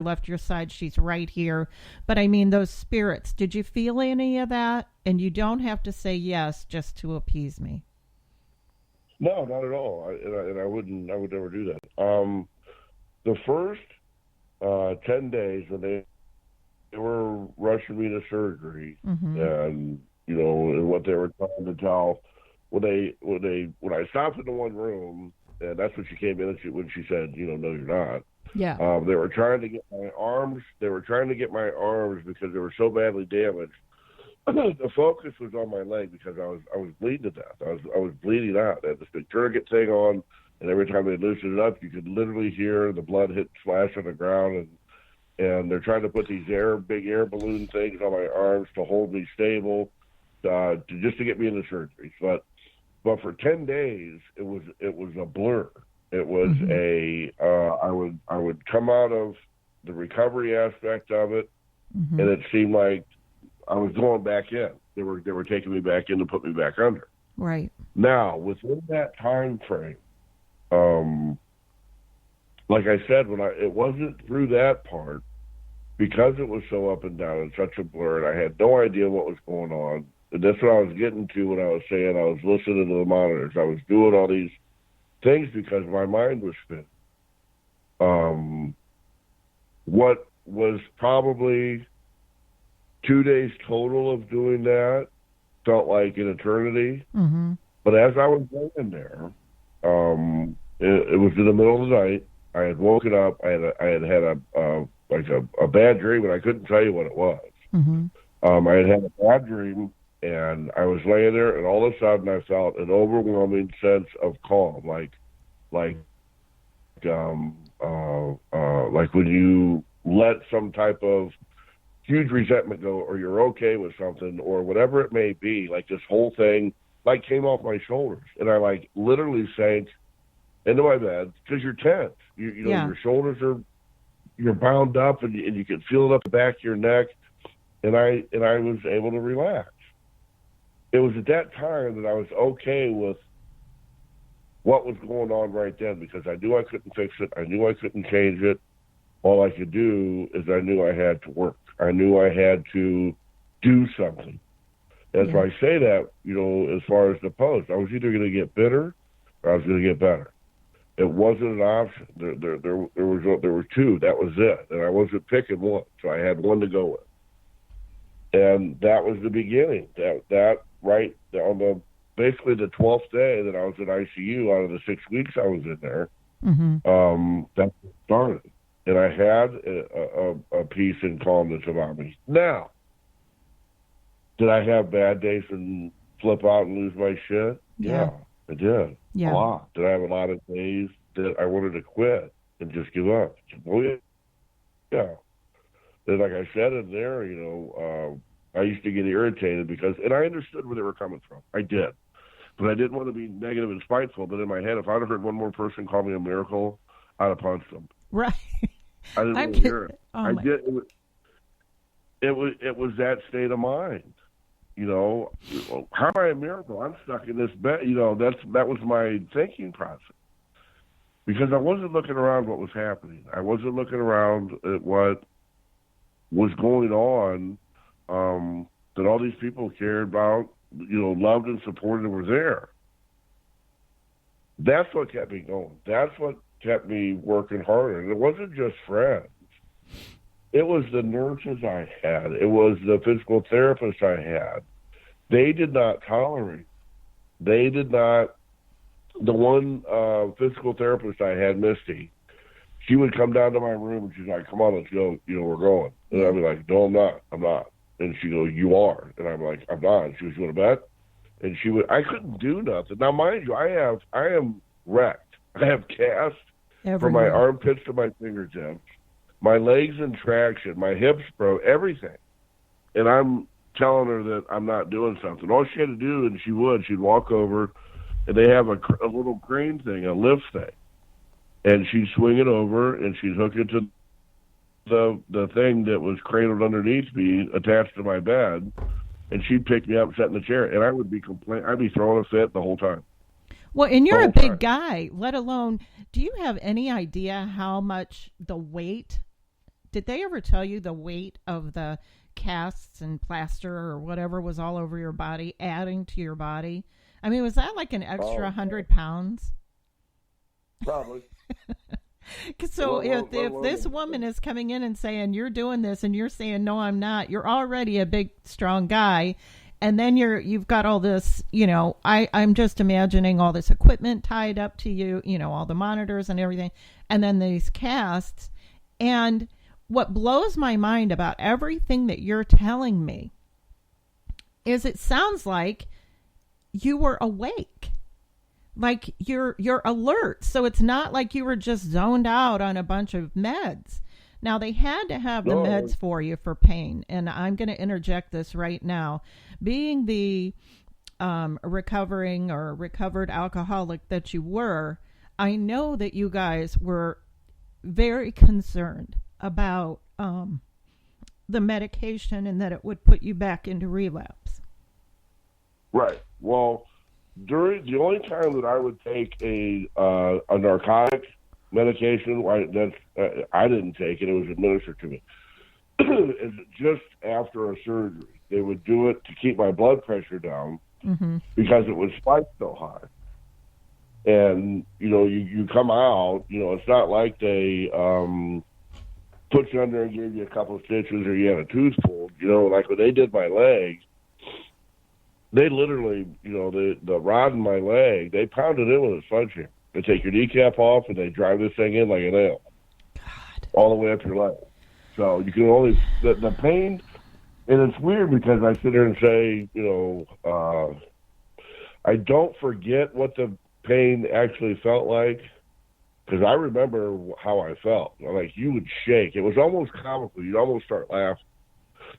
left your side. She's right here. But I mean, those spirits, did you feel any of that? And you don't have to say yes just to appease me. No, not at all. And I wouldn't. I would never do that. The first 10 days when they were rushing me to surgery, Mm-hmm. and and what they were trying to tell when I stopped in the one room, and that's when she came in, and when she said, no, you're not. Yeah. They were trying to get my arms. They were trying to get my arms because they were so badly damaged. The focus was on my leg because I was bleeding to death. I was bleeding out. They had this big tourniquet thing on, and every time they loosened it up, you could literally hear the blood hit splash on the ground. And they're trying to put these big air balloon things on my arms to hold me stable, just to get me into surgery. But for 10 days, it was a blur. It was I would come out of the recovery aspect of it, and it seemed like I was going back in. They were taking me back in to put me back under. Right. Now, within that time frame, like I said, it wasn't through that part, because it was so up and down and such a blur, and I had no idea what was going on. And that's what I was getting to when I was saying I was listening to the monitors. I was doing all these things because my mind was spinning. What was probably 2 days total of doing that felt like an eternity. Mm-hmm. But as I was laying there, it was in the middle of the night. I had woken up. I had a bad dream, and I couldn't tell you what it was. Mm-hmm. I had a bad dream, and I was laying there, and all of a sudden I felt an overwhelming sense of calm, like when you let some type of huge resentment go, or you're okay with something, or whatever it may be. Like this whole thing, came off my shoulders, and I literally sank into my bed because you're tense. Your shoulders you're bound up, and you can feel it up the back of your neck, and I was able to relax. It was at that time that I was okay with what was going on right then, because I knew I couldn't fix it. I knew I couldn't change it. All I could do is I knew I had to work. I knew I had to do something. And so I say that, as far as the post, I was either going to get bitter or I was going to get better. It wasn't an option. There were two. That was it. And I wasn't picking one. So I had one to go with. And that was the beginning. That right on basically the 12th day that I was in ICU out of the 6 weeks I was in there, that started. And I had a peace and calmness about me. Now, did I have bad days and flip out and lose my shit? Yeah, I did. Yeah. A lot. Did I have a lot of days that I wanted to quit and just give up? Oh, yeah. And like I said in there, I used to get irritated because, and I understood where they were coming from. I did. But I didn't want to be negative and spiteful. But in my head, if I'd have heard one more person call me a miracle, I'd have punched them. Right. I didn't want to hear it. Oh I did. It was that state of mind. How am I a miracle? I'm stuck in this bed. That was my thinking process. Because I wasn't looking around what was happening. I wasn't looking around at what was going on, that all these people cared about, loved and supported and were there. That's what kept me going. That's what kept me working harder. And it wasn't just friends. It was the nurses I had. It was the physical therapists I had. They did not tolerate. They did not. The one physical therapist I had, Misty, she would come down to my room and she's like, "Come on, let's go. We're going." And I'd be like, "No, I'm not. I'm not." And she'd go, "You are." And I'm like, "I'm not." And she goes, "You want to bet?" And she would. I couldn't do nothing. Now, mind you, I am wrecked. I have cast from my armpits to my fingertips. My legs in traction, my hips broke, everything. And I'm telling her that I'm not doing something. All she had to do, and she'd walk over, and they have a little crane thing, a lift thing. And she'd swing it over, and she'd hook it to the thing that was cradled underneath me, attached to my bed, and she'd pick me up and sit in the chair. And I would be I'd be throwing a fit the whole time. Well, and you're a big guy, let alone, do you have any idea how much the weight did they ever tell you the weight of the casts and plaster or whatever was all over your body, adding to your body? I mean, was that like an extra 100 pounds? Probably. So if this woman is coming in and saying you're doing this and you're saying no I'm not, you're already a big strong guy, and then you've got all this, I'm just imagining all this equipment tied up to you, all the monitors and everything, and then these casts. And what blows my mind about everything that you're telling me is it sounds like you were awake. Like you're alert. So it's not like you were just zoned out on a bunch of meds. Now they had to have the meds for you for pain. And I'm going to interject this right now. Being the recovered alcoholic that you were, I know that you guys were very concerned about the medication and that it would put you back into relapse. Right. Well, during the only time that I would take a narcotic medication, I didn't take it; it was administered to me. Is just after a surgery, they would do it to keep my blood pressure down because it was spiked so high. And you come out, it's not like they put you under and gave you a couple of stitches or you had a tooth pulled. Like when they did my leg. They literally, the rod in my leg, they pound it in with a sledgehammer. They take your kneecap off and they drive this thing in like a nail. God. All the way up your leg. So you can only, the pain, and it's weird because I sit there and say, I don't forget what the pain actually felt like because I remember how I felt. Like you would shake. It was almost comical. You'd almost start laughing.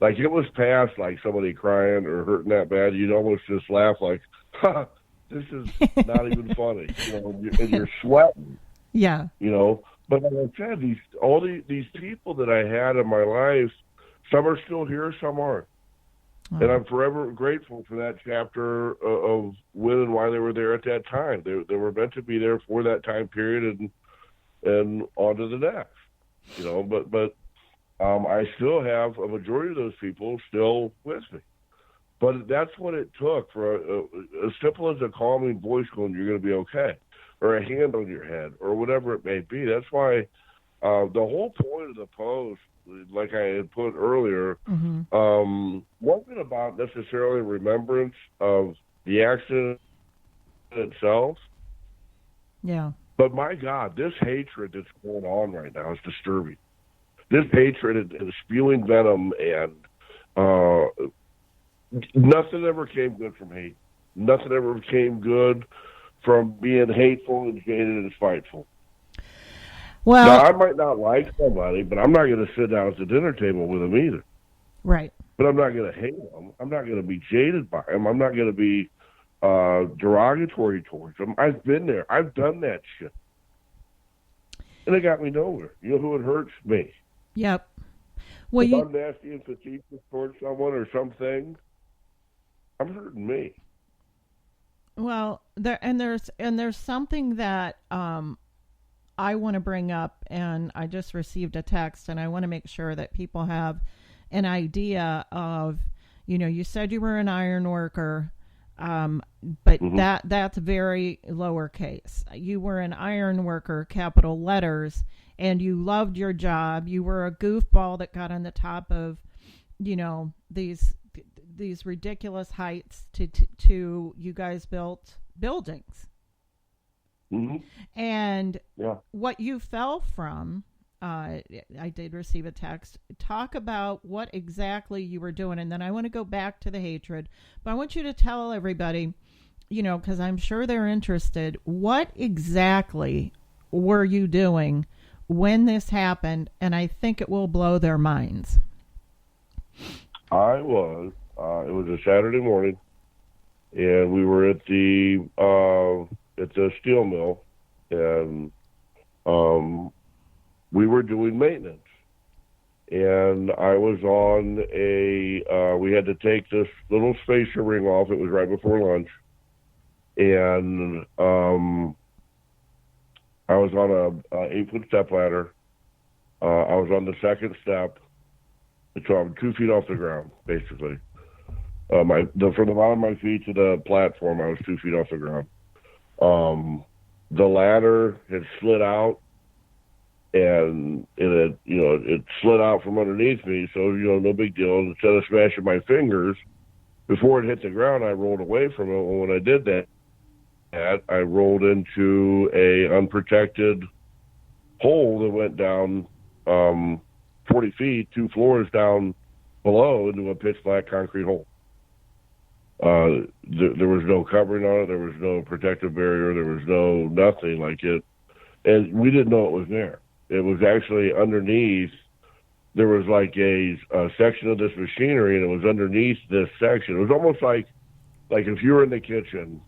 Like it was past like somebody crying or hurting that bad. You'd almost just laugh like, ha, this is not even funny. And you're sweating. Yeah. But like I said, these people that I had in my life, some are still here, some aren't. Oh. And I'm forever grateful for that chapter of when and why they were there at that time. They were meant to be there for that time period and on to the next. But I still have a majority of those people still with me. But that's what it took for as simple as a calming voice going, you're going to be okay, or a hand on your head, or whatever it may be. That's why the whole point of the post, like I had put earlier, wasn't about necessarily remembrance of the accident itself. Yeah. But my God, this hatred that's going on right now is disturbing. This hatred and spewing venom, and nothing ever came good from hate. Nothing ever came good from being hateful and jaded and spiteful. Well, now, I might not like somebody, but I'm not going to sit down at the dinner table with them either. Right. But I'm not going to hate them. I'm not going to be jaded by them. I'm not going to be derogatory towards them. I've been there. I've done that shit. And it got me nowhere. You know who it hurts? Me. Yep. Well, if I'm nasty and facetious towards someone or something, I'm hurting me. Well, there's something that I want to bring up, and I just received a text, and I want to make sure that people have an idea of, you said you were an iron worker, but that's very lowercase. You were an iron worker, capital letters, and you loved your job. You were a goofball that got on the top of, these ridiculous heights to you guys built buildings. And what you fell from, I did receive a text. Talk about what exactly you were doing. And then I want to go back to the hatred, but I want you to tell everybody, because I'm sure they're interested, what exactly were you doing when this happened? And I think it will blow their minds. I was, it was a Saturday morning, and we were at the steel mill, and we were doing maintenance. And I was on we had to take this little spacer ring off. It was right before lunch. And I was on a 8-foot step ladder, I was on the second step, so I'm 2 feet off the ground, basically. From the bottom of my feet to the platform, I was 2 feet off the ground. The ladder had slid out, and it slid out from underneath me. So no big deal. Instead of smashing my fingers before it hit the ground, I rolled away from it. Well, when I did that, I rolled into a unprotected hole that went down 40 feet, 2 floors down below, into a pitch black concrete hole. There was no covering on it. There was no protective barrier. There was no nothing like it. And we didn't know it was there. It was actually underneath. There was like a section of this machinery, and it was underneath this section. It was almost like if you were in the kitchen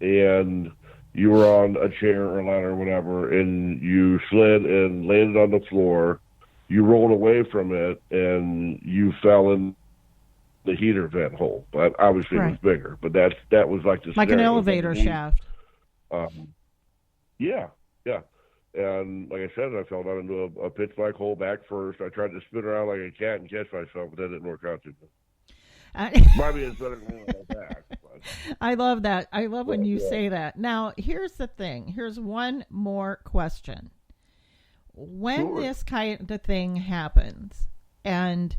and you were on a chair or a ladder or whatever, and you slid and landed on the floor, you rolled away from it, and you fell in the heater vent hole. But obviously it was bigger. But that was like an elevator shaft. Yeah. And like I said, I fell down into a pitch black hole back first. I tried to spin around like a cat and catch myself, but that didn't work out too good. Maybe it's better than like that. But. I love that. I love when you say that. Now, here's the thing. Here's one more question. When this kind of thing happens, and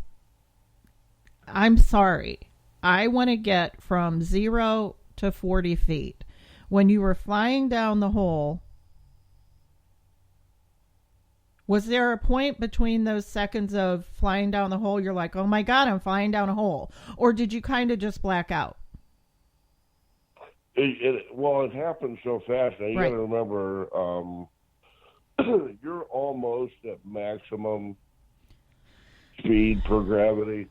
I'm sorry, I want to get from 0 to 40 feet. When you were flying down the hole, was there a point between those seconds of flying down the hole, you're like, oh my God, I'm flying down a hole? Or did you kind of just black out? It happened so fast. Now, you got to remember, you're almost at maximum speed per gravity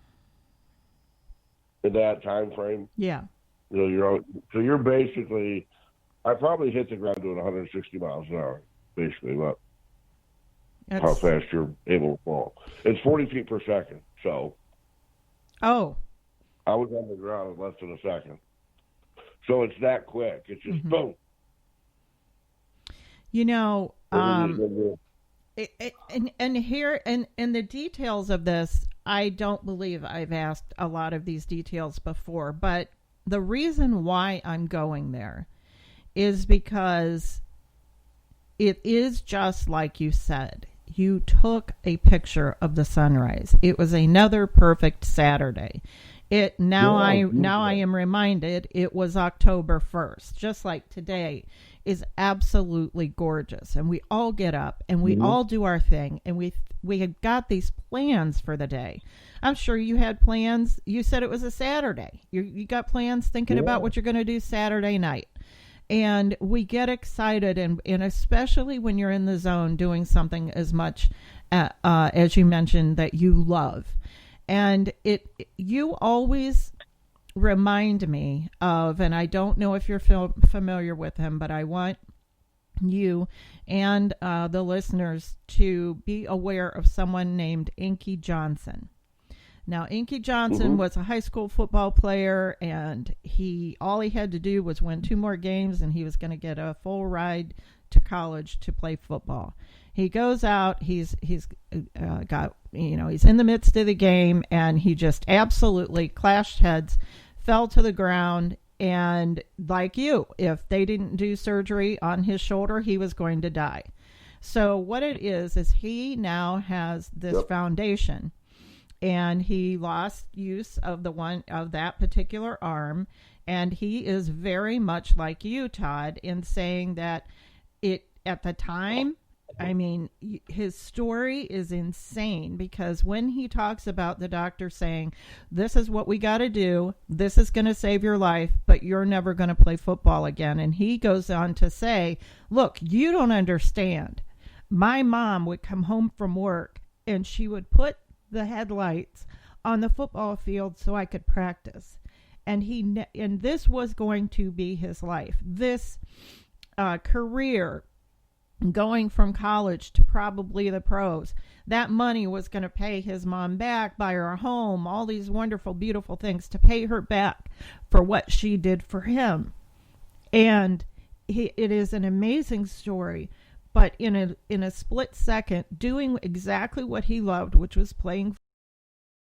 in that time frame. Yeah. You're basically, I probably hit the ground doing 160 miles an hour, basically, about how fast you're able to fall. It's 40 feet per second, so. Oh. I was on the ground in less than a second. So it's that quick. It's just boom. And here, and the details of this, I don't believe I've asked a lot of these details before, but the reason why I'm going there is because it is just like you said. You took a picture of the sunrise. It was another perfect Saturday. I am reminded it was October 1st, just like today is absolutely gorgeous. And we all get up and we all do our thing, and we had got these plans for the day. I'm sure you had plans. You said it was a Saturday. You got plans thinking about what you're going to do Saturday night. And we get excited, and especially when you're in the zone doing something as much as you mentioned that you love. And you always remind me of, and I don't know if you're familiar with him, but I want you and the listeners to be aware of someone named Inky Johnson. Now, Inky Johnson was a high school football player, and all he had to do was win 2 more games, and he was going to get a full ride to college to play football. He goes out, he's got, he's in the midst of the game, and he just absolutely clashed heads, fell to the ground, and like you, if they didn't do surgery on his shoulder, he was going to die. So what it is he now has this foundation. And he lost use of that particular arm, and he is very much like you, Todd, in saying that at the time, I mean, his story is insane, because when he talks about the doctor saying, this is what we got to do, this is going to save your life, but you're never going to play football again. And he goes on to say, look, you don't understand. My mom would come home from work, and she would put the headlights on the football field so I could practice. And this was going to be his life. This career, going from college to probably the pros, that money was going to pay his mom back, buy her a home, all these wonderful, beautiful things to pay her back for what she did for him. And it is an amazing story. but in a split second, doing exactly what he loved, which was playing